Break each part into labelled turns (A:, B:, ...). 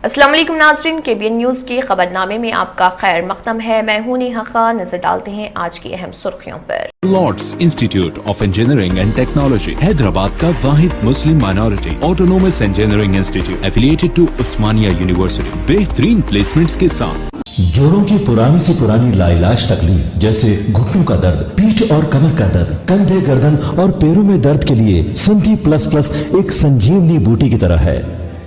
A: अस्सलाम वालेकुम नाज़रीन, KBN न्यूज़ के खबरनामे में आपका खैर मक़दम है। मैं हूं नेहा खान। नजर डालते हैं आज की अहम सुर्खियों पर।
B: Lords institute of engineering and technology Hyderabad का वाहिद Muslim minority autonomous engineering institute affiliated to Osmania university बेहतरीन प्लेसमेंट्स के साथ।
C: जोड़ों की पुरानी से पुरानी लाइलाज तकलीफ जैसे घुटनों का दर्द, पीठ और कमर का दर्द, कंधे, गर्दन और पैरों में दर्द के लिए संधि प्लस प्लस एक संजीवनी बूटी की तरह है,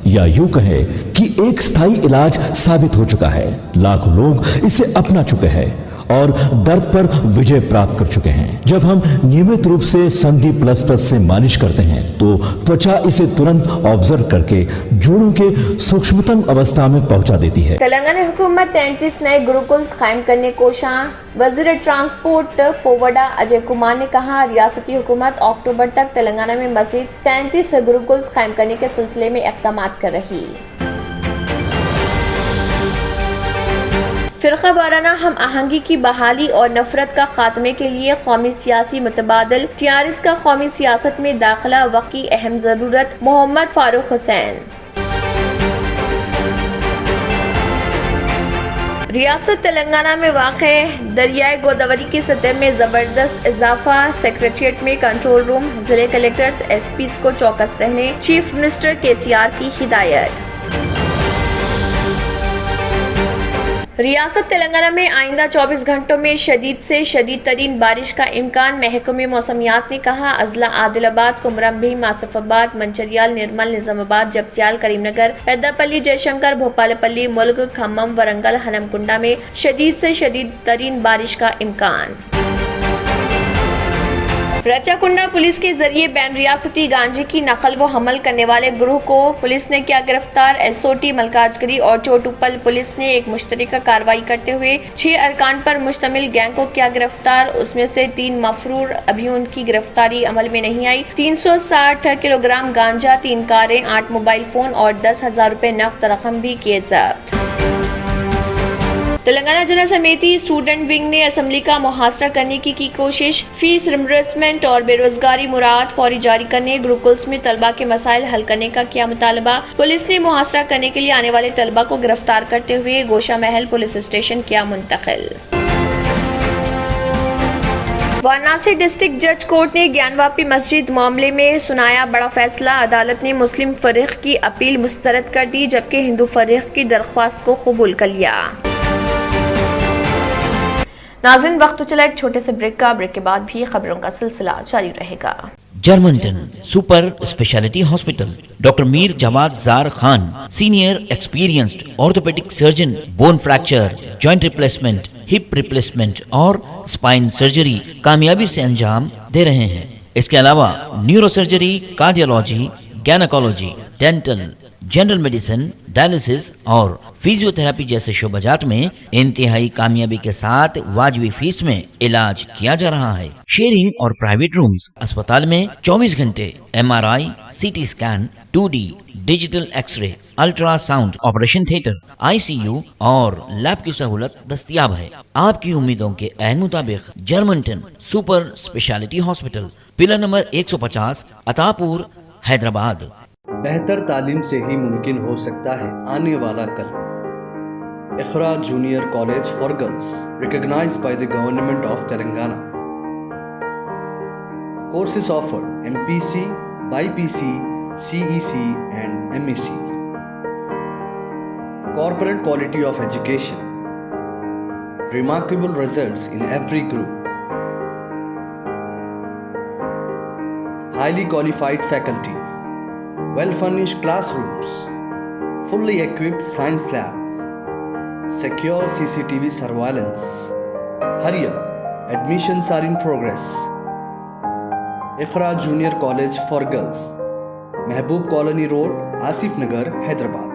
C: या यूं कहे कि एक स्थायी इलाज साबित हो चुका है। लाखों लोग इसे अपना चुके हैं और दर्द पर विजय प्राप्त कर चुके हैं। जब हम नियमित रूप से संधि प्लस प्लस से मालिश करते हैं तो त्वचा इसे तुरंत ऑब्जर्व करके जोड़ों के सूक्ष्मतम अवस्था में पहुंचा देती है।
A: तेलंगाना हुकूमत 33 नए गुरुकुल्स कायम करने कोशां। वजीर ट्रांसपोर्ट पोवड़ा अजय कुमार ने कहा, रियासती हुकूमत अक्टूबर तक तेलंगाना में मजीद 33 गुरुकुल्स कायम करने के सिलसिले में इक़दाम कर रही। फिरका वाराना हम आहंगी की बहाली और नफरत का खात्मे के लिए कौमी सियासी मुतबादल TRS का कौमी सियासत में दाखिला वक्त की अहम जरूरत। मोहम्मद फारूक हुसैन। रियासत तेलंगाना में वाक़े दरियाए गोदावरी की सतह में जबरदस्त इजाफा। सेक्रेटेरिएट में कंट्रोल रूम, जिले कलेक्टर्स SPs को चौकस रहने चीफ मिनिस्टर KCR की हिदायत। रियासत तेलंगाना में आइंदा 24 घंटों में शदीद से शदीद तरीन बारिश का इम्कान। महकमे मौसमियात ने कहा, अजला आदिलाबाद, कुमरम भीम, आसिफाबाद, मंचरियाल, निर्मल, निजामाबाद, जगत्याल, करीमनगर, पेद्दापल्ली, जयशंकर, भोपालपल्ली, मुल्क, खम्मम, वरंगल, हनमकुंडा में शदीद से शदीद तरीन बारिश का इम्कान। रचाकुंडा पुलिस के जरिए बैन रियासती गांजे की नकल व हमल करने वाले ग्रोह को पुलिस ने किया गिरफ्तार। SOT मलकाजगिरी और चोटुपल पुलिस ने एक मुश्तरका कार्रवाई करते हुए 6 अरकान पर मुश्तमिल गैंग को किया गिरफ्तार। उसमें से 3 मफरूर अभी उनकी गिरफ्तारी अमल में नहीं आई। 360 किलोग्राम गांजा, 3 कारें, 8 मोबाइल फोन और 10,000 रुपए नकद रकम भी किए जब्त। तेलंगाना जन समिति स्टूडेंट विंग ने असेंबली का मुहासरा करने की कोशिश। फीस रिम्बर्समेंट और बेरोजगारी मुराद फौरी जारी करने, गुरुकुल्स में तलबा के मसाइल हल करने का किया मुतालबा। पुलिस ने मुहासरा करने के लिए आने वाले तलबा को गिरफ्तार करते हुए गोशा महल पुलिस स्टेशन किया मुंतकिल। वाराणसी डिस्ट्रिक्ट जज कोर्ट ने ज्ञानवापी मस्जिद मामले में सुनाया बड़ा फैसला। अदालत ने मुस्लिम फरीक की अपील मुस्तरद कर दी, जबकि हिंदू फरीक की दरख्वास्त को कबूल कर लिया। नाज़रीन, वक्त तो चला एक छोटे से ब्रेक का। ब्रेक के बाद भी खबरों का सिलसिला जारी रहेगा।
D: Germanton super speciality hospital, doctor Mir Jawad Jar Khan, senior experienced orthopaedic surgeon, bone fracture, joint replacement, hip replacement और स्पाइन सर्जरी कामयाबी से अंजाम दे रहे हैं। इसके अलावा neuro surgery, cardiology, gynaecology, dental, general medicine, dialysis और फिजियोथेरेपी जैसे शोबाजात में इंतहाई कामयाबी के साथ वाजबी फीस में इलाज किया जा रहा है। शेयरिंग और प्राइवेट रूम्स। अस्पताल में 24 घंटे MRI, CT scan, 2D digital x-ray, ultrasound, operation theatre, ICU और लैब की सहूलत दस्तयाब है। आपकी उम्मीदों के ऐन मुताबिक Germanton super speciality hospital, pillar number 150, Attapur, Hyderabad.
E: बेहतर तालीम से ही मुमकिन हो सकता है आने वाला कल। Iqra junior college for girls, recognized by the Government of Telangana. Courses offered: MPC, BPC, CEC and MEC. Corporate quality of education. Remarkable results in every group. Highly qualified faculty. Well-furnished classrooms, fully equipped science lab, secure CCTV surveillance. Hurry up, admissions are in progress. Iqra Junior College for Girls, Mehboob Colony Road, Asif Nagar, Hyderabad.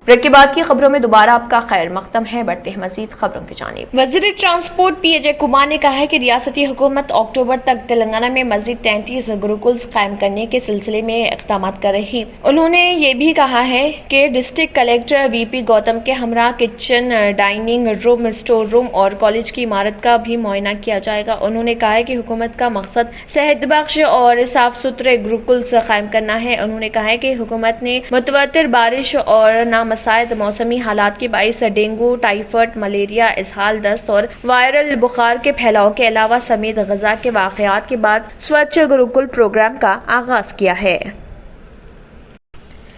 A: Break के बाद की खबरों में दोबारा आपका खैर मकदम है। बढ़ते हैं मजीद खबरों की जानिब। वजीर ट्रांसपोर्ट पी अजय कुमार ने कहा है कि रियासती हुकूमत अक्टूबर तक तेलंगाना में मजीद 33 गुरुकुल्स कायम करने के सिलसिले में इक़दाम कर रही। उन्होंने ये भी कहा है कि डिस्ट्रिक्ट कलेक्टर वीपी गौतम के हमरा kitchen, dining room, store room और कॉलेज की इमारत का भी मुआयना किया जाएगा। उन्होंने कहा है कि हुकूमत का मकसद सेहत बख्श और साफ सुथरे गुरुकुल्स कायम करना है। उन्होंने कहा है कि हुकूमत ने मुतवत्तिर बारिश और नामसायद मौसमी हालात के बाइस डेंगू, टाइफाइड, मलेरिया, इसहाल, दस्त और वायरल बुखार के फैलाव के अलावा समेत गजा के वाकयात के बाद स्वच्छ गुरुकुल प्रोग्राम का आगाज किया है।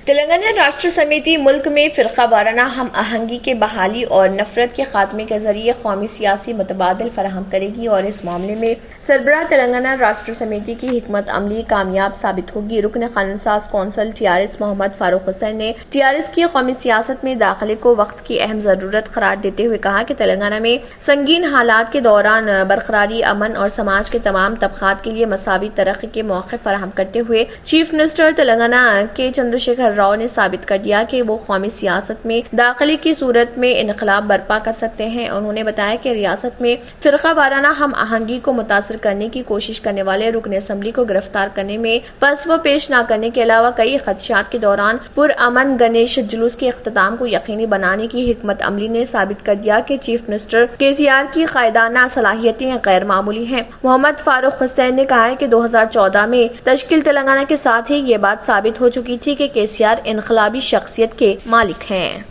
A: तेलंगाना राष्ट्र समिति मुल्क में फिरका वाराना हम आहंगी के बहाली और नफरत के खात्मे के जरिए कौमी सियासी मुतबादिल फराहम करेगी और इस मामले में सरबराह तेलंगाना राष्ट्र समिति की हिकमत अमली कामयाब साबित होगी। रुकन कानून साज कौंसल TRS मोहम्मद फारूक हुसैन ने TRS की कौमी सियासत में दाखिले को वक्त की अहम जरूरत करार देते हुए कहा कि तेलंगाना में संगीन हालात के दौरान बरकरारी, अमन और समाज के तमाम तबकात के लिए मसावी तरक्की के मौके फराहम करते हुए चीफ मिनिस्टर तेलंगाना के चंद्रशेखर राव ने साबित कर दिया कि वो कौमी सियासत में दाखिले की सूरत में इनकलाब बर्पा कर सकते हैं। उन्होंने बताया कि रियासत में फिरका वाराना हम आहंगी को मुतासर करने की कोशिश करने वाले रुकन असम्बली को गिरफ्तार करने में फसव पेश न करने के अलावा कई खदशात के दौरान पुरअमन गणेश जुलूस के इख्तिताम को यकीनी बनाने की हिकमत अमली ने साबित कर दिया कि चीफ मिनिस्टर KCR की कायदाना सलाहियतें गैर मामूली हैं। मोहम्मद फारूक हुसैन ने कहा है कि 2014 में तश्कील तेलंगाना के साथ ही ये बात साबित हो चुकी थी कि KCR इनकलाबी शख्सियत के मालिक हैं।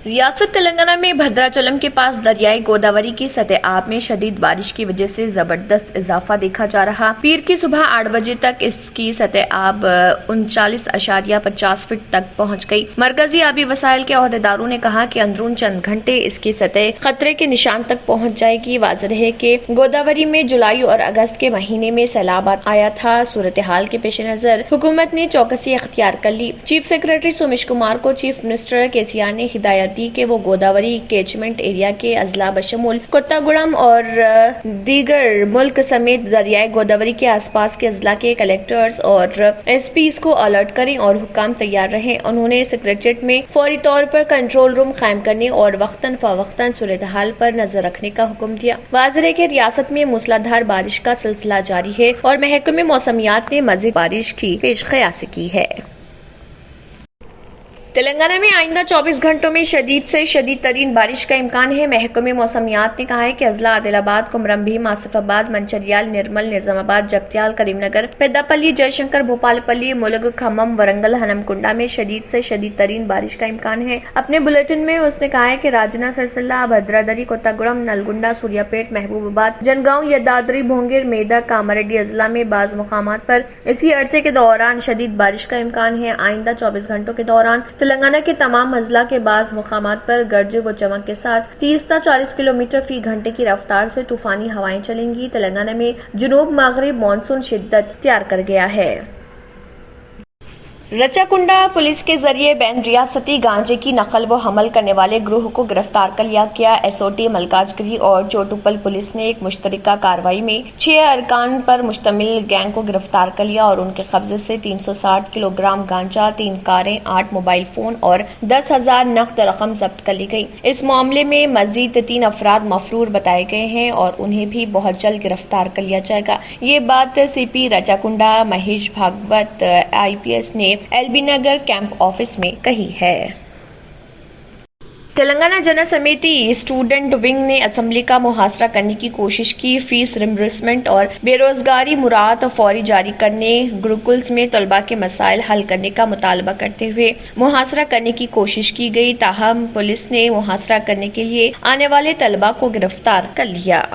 A: रियासत तेलंगाना में भद्राचलम के पास दरियाई गोदावरी की सतह आब में शदीद बारिश की वजह से जबरदस्त इजाफा देखा जा रहा। पीर की सुबह 8 बजे तक इसकी सतह आब 39.50 फीट तक पहुंच गई। मरकजी आबी वसाइल के अहदेदारों ने कहा कि अंदरून चंद घंटे इसकी सतह खतरे के निशान तक पहुंच जाएगी। वाज़ेह है कि गोदावरी में जुलाई और अगस्त के महीने में सैलाब आया था। सूरत हाल के पेश नजर हुकूमत ने चौकसी अख्तियार कर ली। चीफ सेक्रेटरी सोमेश कुमार को चीफ मिनिस्टर KCR ने हिदायत दी कि वो गोदावरी कैचमेंट एरिया के अजला बशमुल कोत्तागुड़म और दीगर मुल्क समेत दरियाई गोदावरी के आसपास के अजला के कलेक्टर्स और SPs को अलर्ट करें और हुक्काम तैयार रहें। उन्होंने सेक्रेटरीट में फौरी तौर पर कंट्रोल रूम कायम करने और वक्तन फवक्तन सूरत हाल पर नजर रखने का हुक्म दिया। वाज़ेह है कि रियासत में मूसलाधार बारिश का सिलसिला जारी है और महकमे मौसमियात ने मजीद बारिश की पेशकयासी की है। तेलंगाना में आइंदा 24 घंटों में शदीद से शदीद तरीन बारिश का इम्कान है। महकमे मौसमियात ने कहा है कि अजला आदिलाबाद, कुमरम भीम, आसिफाबाद, मंचरियाल, निर्मल, निजामाबाद, जगत्याल, करीमनगर, पेद्दापल्ली, जयशंकर, भोपालपल्ली, मुलुगु, खम्मम, वरंगल, हनमकुंडा में शदीद से शदीद तरीन बारिश का इम्कान है। अपने बुलेटिन में उसने कहा है कि राजना, सरसल्ला, भद्रादरी, कोत्तागुड़म, नलगुंडा, सूर्यापेट, महबूबाबाद, जनगांव, यदाद्री, भोंगिर, मेदक, कामारेड्डी अजला में बाज मुकामात पर इसी अरसे के दौरान शदीद बारिश का इम्कान है। आइंदा 24 घंटों के दौरान तेलंगाना के तमाम अजला के बाज मुकामात पर गरज व चमक के साथ 30 से 40 किलोमीटर फी घंटे की रफ्तार से तूफानी हवाएं चलेंगी। तेलंगाना में जुनूब मगरिब मानसून शिद्दत इख्तियार कर गया है। रचाकुंडा पुलिस के जरिए बैन रियासती गांजे की नकल व हमल करने वाले ग्रोह को गिरफ्तार कर लिया गया। SOT मलकाजगिरी और चोटुपल पुलिस ने एक मुश्तरका कार्रवाई में 6 अरकान पर मुश्तमिल गैंग को गिरफ्तार कर लिया और उनके कब्जे से 360 किलोग्राम गांजा, 3 कारें, 8 मोबाइल फोन और 10,000 नकद रकम जब्त कर ली गई। इस मामले में मजीद 3 अफराद मफरूर बताए गए हैं और उन्हें भी बहुत जल्द गिरफ्तार कर लिया जाएगा। ये बात CP रचाकुंडा महेश भागवत IPS ने LB नगर कैंप ऑफिस में कही है। तेलंगाना जन समिति स्टूडेंट विंग ने असेंबली का मुहासरा करने की कोशिश की। फीस रिम्बर्समेंट और बेरोजगारी मुराद फौरी जारी करने, गुरुकुल्स में तलबा के मसाइल हल करने का मुतालबा करते हुए मुहासरा करने की कोशिश की गई। ताहम पुलिस ने मुहासरा करने के लिए आने वाले तलबा को गिरफ्तार कर लिया।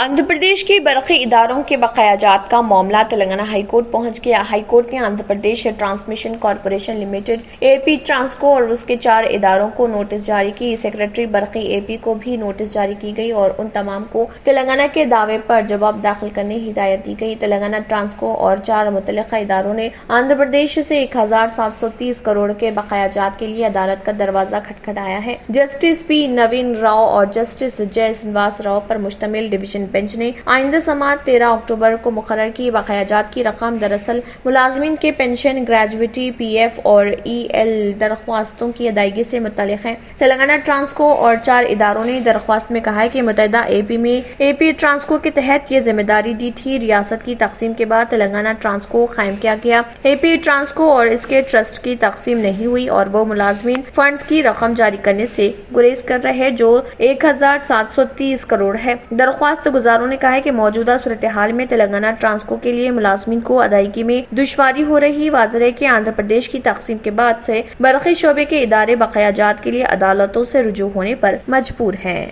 A: آندھرا پردیش کے برقی اداروں کے بقایا جات کا معاملہ تلنگانہ ہائی کورٹ پہنچ گیا۔ ہائی کورٹ نے Andhra Pradesh transmission corporation limited A P Transco اور اس کے 4 اداروں کو نوٹس جاری کی۔ سیکرٹری برقی اے پی کو بھی نوٹس جاری کی گئی اور ان تمام کو تلنگانہ کے دعوے پر جواب داخل کرنے کی ہدایت دی گئی۔ تلنگانہ ٹرانسکو اور 4 متعلقہ اداروں نے آندھرا پردیش سے 1730 کروڑ کے بقایا جات کے لیے عدالت کا دروازہ کھٹکھٹایا ہے۔ جسٹس پی نوین راؤ اور جسٹس جے سنواس راؤ پر مشتمل ڈویژن بینچ نے آئندہ سماعت 13 اکتوبر کو مقرر کی۔ بقایا جات کی رقم دراصل ملازمین کے پینشن، گریجویٹی، پی ایف اور ای ایل درخواستوں کی ادائیگی سے متعلق ہے۔ تلنگانہ ٹرانسکو اور 4 اداروں نے درخواست میں کہا ہے کہ متحدہ اے پی میں اے پی ٹرانسکو کے تحت یہ ذمہ داری دی تھی۔ ریاست کی تقسیم کے بعد تلنگانہ ٹرانسکو قائم کیا گیا۔ اے پی ٹرانسکو اور اس کے ٹرسٹ کی تقسیم نہیں ہوئی اور وہ ملازمین فنڈز کی رقم جاری کرنے سے گریز کر رہے جو 1730 کروڑ ہے۔ درخواست گزاروں نے کہا ہے کہ موجودہ صورتحال میں تلنگانہ ٹرانسکو کے لیے ملازمین کو ادائیگی میں دشواری ہو رہی۔ واضح ہے کہ آندھرا پردیش کی تقسیم کے بعد سے برقی شعبے کے ادارے بقایا جات کے لیے عدالتوں سے رجوع ہونے پر مجبور ہیں۔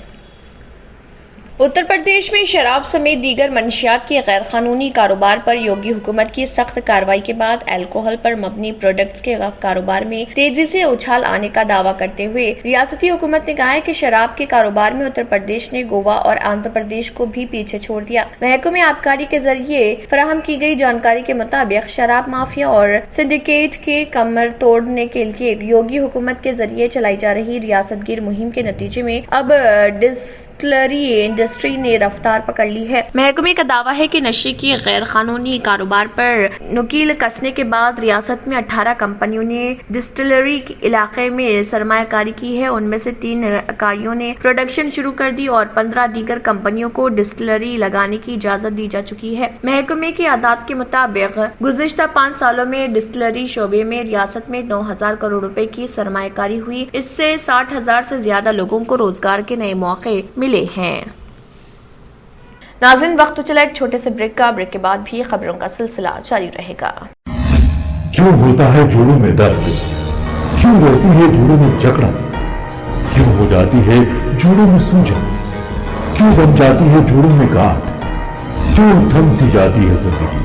A: اتر پردیش میں شراب سمیت دیگر منشیات کے غیر قانونی کاروبار پر یوگی حکومت کی سخت کارروائی کے بعد الکوہل پر مبنی پروڈکٹس کے کاروبار میں تیزی سے اچھال آنے کا دعویٰ کرتے ہوئے ریاستی حکومت نے کہا ہے کہ شراب کے کاروبار میں اتر پردیش نے گوا اور آندھرا پردیش کو بھی پیچھے چھوڑ دیا۔ محکمہ آبکاری کے ذریعے فراہم کی گئی جانکاری کے مطابق شراب مافیا اور سنڈیکیٹ کے کمر توڑنے کے لیے یوگی حکومت کے ذریعے چلائی جا رہی ریاست گیر مہم کے نتیجے میں اب ڈسٹلری انڈسٹری نے رفتار پکڑ لی ہے۔ محکمے کا دعویٰ ہے کہ نشے کی غیر قانونی کاروبار پر نکیل کسنے کے بعد ریاست میں 18 کمپنیوں نے ڈسٹلری علاقے میں سرمایہ کاری کی ہے۔ ان میں سے 3 اکائیوں نے پروڈکشن شروع کر دی اور 15 دیگر کمپنیوں کو ڈسٹلری لگانے کی اجازت دی جا چکی ہے۔ محکمے کے اعداد کے مطابق گزشتہ 5 سالوں میں ڈسٹلری شعبے میں ریاست میں 9000 کروڑ روپے کی سرمایہ کاری ہوئی۔ اس سے 60,000 سے زیادہ لوگوں کو روزگار کے نئے موقع ملے ہیں۔ ناظرین، وقت تو چلا ایک چھوٹے سے بریک کا۔ بریک کے بعد بھی خبروں کا سلسلہ جاری رہے گا۔
C: کیوں ہوتا ہے جوڑوں میں درد؟ کیوں رہتی ہے جوڑوں میں جکڑن؟ کیوں ہو جاتی ہے جوڑوں میں سوجن؟ کیوں بن جاتی ہے جوڑوں میں گاٹھ؟ کیوں تھم سی جاتی ہے زندگی؟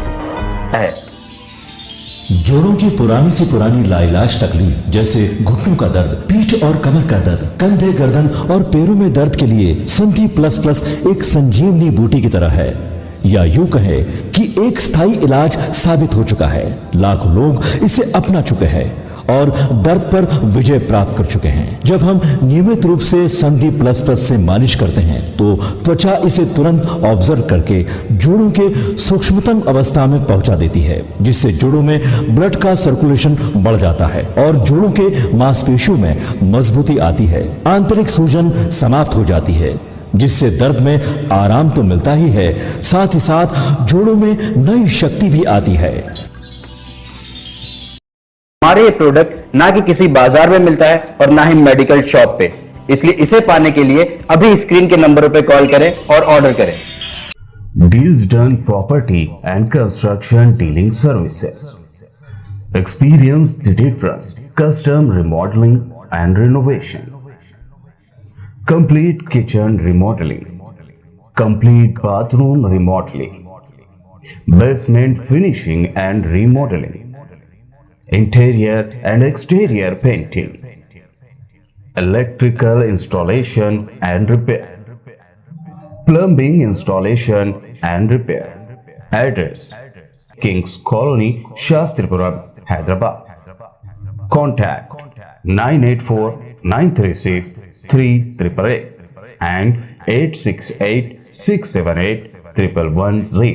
C: جوڑوں کی پرانی سے پرانی لاعلاج تکلیف جیسے گھٹنوں کا درد، پیٹھ اور کمر کا درد، کندھے، گردن اور پیروں میں درد کے لیے سنتی پلس پلس ایک سنجیونی بوٹی کی طرح ہے، یا یوں کہے کہ ایک ستھائی علاج ثابت ہو چکا ہے۔ لاکھوں لوگ اسے اپنا چکے ہیں اور درد پر وجے پراپت کر چکے ہیں۔ جب ہم نیمت روپ سے سندھی پلس پلس سے مالش کرتے ہیں تو توچا اسے ترنت آبزرو کر کے جوڑوں کے سوکشمتم اوستھا میں پہنچا دیتی ہے، جس سے جوڑوں میں بلڈ کا سرکولیشن بڑھ جاتا ہے اور جوڑوں کے ماس پیشیوں میں مضبوطی آتی ہے، آنترک سوجن سماپت ہو جاتی ہے، جس سے درد میں آرام تو ملتا ہی ہے، ساتھ ہی ساتھ جوڑوں میں نئی شکتی بھی آتی ہے۔
F: ہمارے یہ پروڈکٹ نہ کہ کسی بازار میں ملتا ہے اور نہ ہی میڈیکل شاپ پہ، اس لیے اسے پانے کے لیے ابھی اسکرین کے نمبروں پہ کال کریں اور آرڈر کریں۔
G: Deals Done Property and Construction Dealing Services. Experience the difference. Custom remodeling and renovation. Complete kitchen remodeling. Complete bathroom remodeling. Basement finishing and remodeling. Interior and exterior painting, electrical installation and repair, plumbing installation and repair. Address: Kings Colony, Shastripuram, Hyderabad. Contact 984-936-3888 and 868-678-1110.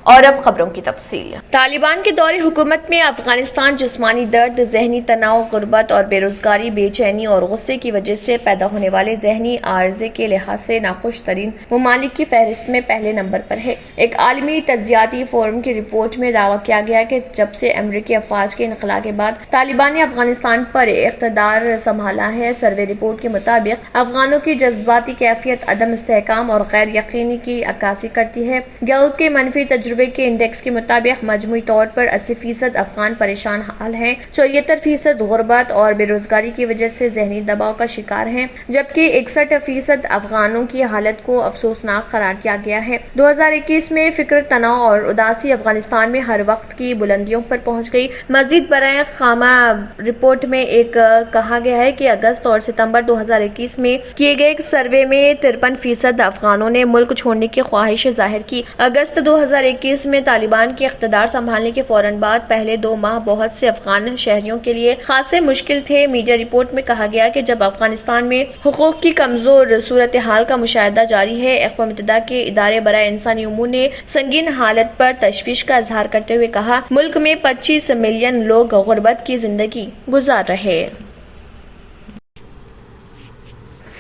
A: اور اب خبروں کی تفصیل۔ طالبان کے دور حکومت میں افغانستان جسمانی درد، ذہنی تناؤ، غربت اور بے روزگاری، بے چینی اور غصے کی وجہ سے پیدا ہونے والے ذہنی عارضے کے لحاظ سے ناخوش ترین ممالک کی فہرست میں پہلے نمبر پر ہے۔ ایک عالمی تجزیاتی فورم کی رپورٹ میں دعویٰ کیا گیا کہ جب سے امریکی افواج کے انخلا کے بعد طالبان نے افغانستان پر اقتدار سنبھالا ہے، سروے رپورٹ کے مطابق افغانوں کی جذباتی کیفیت عدم استحکام اور غیر یقینی کی عکاسی کرتی ہے۔ گیلپ کے منفی تجربے तजुर्बे के इंडेक्स के मुताबिक मजमूई तौर पर 80% अफगान परेशान हाल हैं, 74% गुर्बत और बेरोजगारी की वजह से जहनी दबाव का शिकार हैं, जबकि 61% अफगानों की हालत को अफसोसनाक करार दिया गया है। 2021 में फिक्र, तनाव और उदासी अफगानिस्तान में हर वक्त की बुलंदियों पर पहुंच गई। मजीद बराए खामा रिपोर्ट में एक कहा गया है कि अगस्त और सितंबर 2021 में किए गए एक सर्वे में 53% अफगानों ने मुल्क छोड़ने की ख्वाहिश जाहिर की। अगस्त 2021 में तालिबान के इख्तिदार संभालने के फौरन बाद पहले 2 माह बहुत से अफगान शहरियों के लिए खासे मुश्किल थे। मीडिया रिपोर्ट में कहा गया कि जब अफगानिस्तान में हुकूक की कमजोर सूरत हाल का मुशाहिदा जारी है, अक़वाम मुत्तहिदा के इदारे बराए इंसानी उमूर ने संगीन हालत पर तशवीश का इजहार करते हुए कहा, मुल्क में 25 मिलियन लोग गुर्बत की जिंदगी गुजार रहे।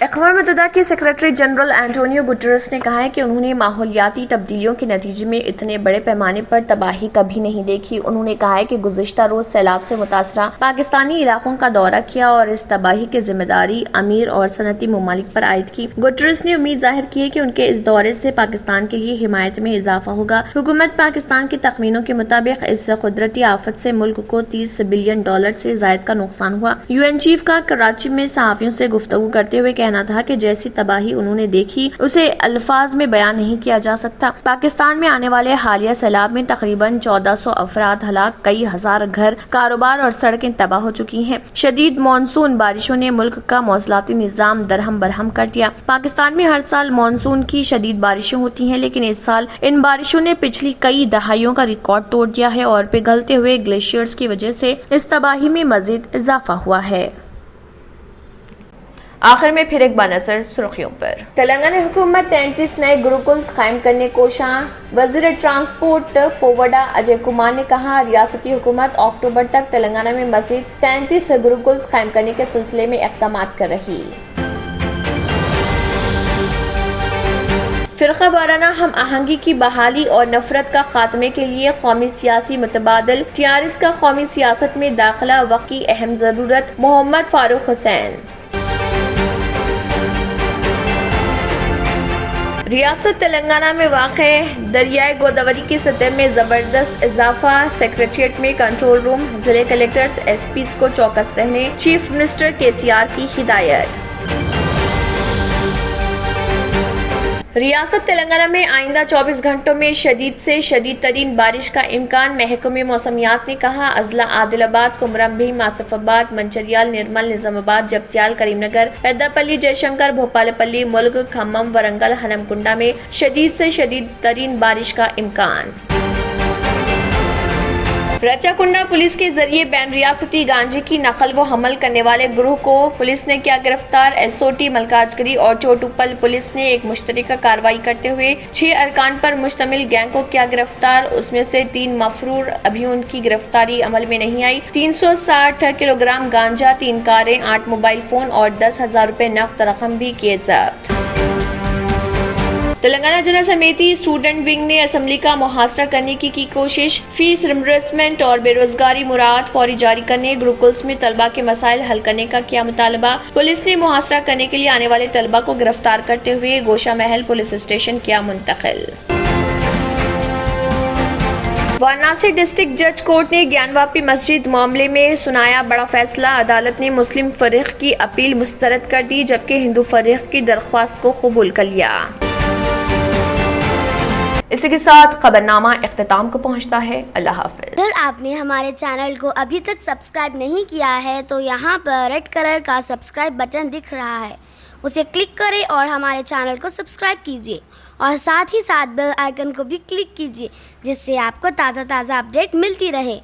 A: अक़वाम मुत्तहिदा के सेक्रेटरी जनरल एंटोनियो गुटेरेस ने कहा है कि उन्होंने माहौलियाती तब्दीलियों के नतीजे में इतने बड़े पैमाने पर तबाही कभी नहीं देखी। उन्होंने कहा है कि गुज़िश्ता रोज सैलाब से मुतासरा पाकिस्तानी इलाकों का दौरा किया और इस तबाही की जिम्मेदारी अमीर और सनती ममालिक पर आयद की। गुटेरेस ने उम्मीद जाहिर की है कि उनके इस दौरे से पाकिस्तान के लिए हिमायत में इजाफा होगा। हुकूमत पाकिस्तान के तखमीनों के मुताबिक इस कुदरती आफत से मुल्क को $30 बिलियन से जायद का नुकसान हुआ। UN चीफ का कराची में सहाफियों से गुफ्तगू करते हुए कहना था कि जैसी तबाही उन्होंने देखी उसे अल्फाज में बयान नहीं किया जा सकता। पाकिस्तान में आने वाले हालिया सैलाब में तकरीबन 1400 अफराद हलाक, कई हजार घर, कारोबार और सड़कें तबाह हो चुकी हैं। शदीद मानसून बारिशों ने मुल्क का मौसलाती निजाम दरहम बरहम कर दिया। पाकिस्तान में हर साल मानसून की शदीद बारिशें होती हैं, लेकिन इस साल इन बारिशों ने पिछली कई दहाइयों का रिकॉर्ड तोड़ दिया है और पिघलते हुए ग्लेशियर्स की वजह से इस तबाही में मजीद इजाफा हुआ है। आखिर में फिर एक बार नजर सुर्खियों पर। तेलंगाना हुकूमत 33 नए गुरुकुल्स कायम करने कोशां। वजीर ट्रांसपोर्ट पोवडा अजय कुमार ने कहा, रियासती हुकूमत अक्टूबर तक तेलंगाना में मजीद 33 गुरुकुल्स कायम करने के सिलसिले में इक़दामात कर रही। फिरका वाराना हम आहंगी की बहाली और नफरत का खात्मे के लिए कौमी सियासी मुतबादल। TRS का कौमी सियासत में दाखिला वक्त की अहम जरूरत। मोहम्मद फारूक हुसैन। रियासत तेलंगाना में वाक़े दरियाए गोदावरी की सतह में जबरदस्त इजाफा। सेक्रेटेरिएट में कंट्रोल रूम, जिले कलेक्टर्स SPs को चौकस रहने। चीफ मिनिस्टर KCR की हिदायत। रियासत तेलंगाना में आइंदा 24 घंटों में शदीद से शदीद तरीन बारिश का इम्कान। महकमे मौसमियात ने कहा, अजला आदिलाबाद, कुमरम भीम, आसिफाबाद, मंचरियाल, निर्मल, निजामाबाद, जगत्याल, करीमनगर, पेद्दापल्ली, जयशंकर, भोपालपल्ली, मुल्क, खम्मम, वरंगल, हनमकुंडा में शदीद से शदीद तरीन बारिश का इम्कान। रचाकुंडा पुलिस के जरिए बैन रियासती गांजे की नकल व हमल करने वाले ग्रुह को पुलिस ने किया गिरफ्तार। SOT मलकाजगिरी और चोटुपल पुलिस ने एक मुश्तरका कार्रवाई करते हुए 6 अरकान पर मुश्तमिल गैंग को किया गिरफ्तार। उसमें से 3 मफरूर अभी उनकी गिरफ्तारी अमल में नहीं आई। 360 किलोग्राम गांजा, 3 कारें, 8 मोबाइल फोन और 10,000 रुपए नकद रकम भी किए जब्त। तेलंगाना जन समिति स्टूडेंट विंग ने असेंबली का मुहासरा करने की कोशिश। फीस रिम्बर्समेंट और बेरोजगारी मुराद फौरी जारी करने, गुरुकुल्स में तलबा के मसाइल हल करने का किया मुतालबा। पुलिस ने मुहासरा करने के लिए आने वाले तलबा को गिरफ्तार करते हुए गोशा महल पुलिस स्टेशन किया मुंतकिल। वाराणसी डिस्ट्रिक्ट जज कोर्ट ने ज्ञानवापी मस्जिद मामले में सुनाया बड़ा फैसला। अदालत ने मुस्लिम फरीक की अपील मुस्तरद कर दी, जबकि हिंदू फरीक की दरख्वास्त को कबूल कर लिया। इसी के साथ खबरनामा इख्तिताम को पहुंचता है। अल्लाह हाफिज।
H: अगर आपने हमारे चैनल को अभी तक सब्सक्राइब नहीं किया है तो यहाँ पर रेड कलर का सब्सक्राइब बटन दिख रहा है, उसे क्लिक करें और हमारे चैनल को सब्सक्राइब कीजिए और साथ ही साथ बेल आइकन को भी क्लिक कीजिए, जिससे आपको ताज़ा अपडेट मिलती रहे।